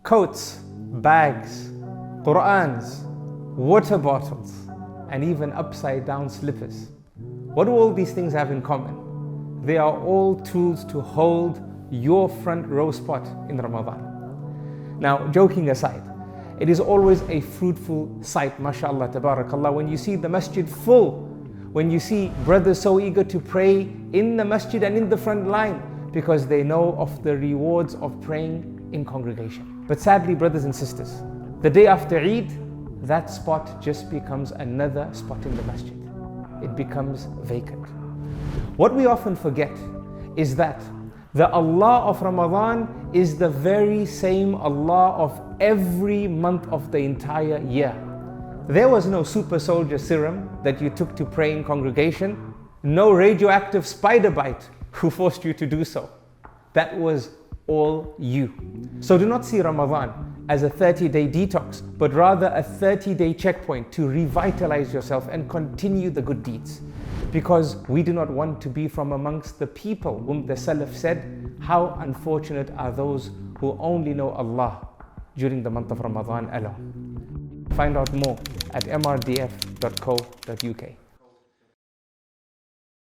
coats, bags, Qur'ans, water bottles, and even upside down slippers. What do all these things have in common? They are all tools to hold your front row spot in Ramadan. Now, joking aside, it is always a fruitful sight, mashallah, tabarakallah, when you see the masjid full, when you see brothers so eager to pray in the masjid and in the front line, because they know of the rewards of praying in congregation. But sadly, brothers and sisters, the day after Eid, that spot just becomes another spot in the masjid. It becomes vacant. What we often forget is that the Allah of Ramadan is the very same Allah of every month of the entire year. There was no super soldier serum that you took to pray in congregation, no radioactive spider bite who forced you to do so. That was all you. So do not see Ramadan as a 30-day detox, but rather a 30-day checkpoint to revitalize yourself and continue the good deeds. Because we do not want to be from amongst the people whom the salaf said, how unfortunate are those who only know Allah during the month of Ramadan alone. Find out more at mrdf.co.uk.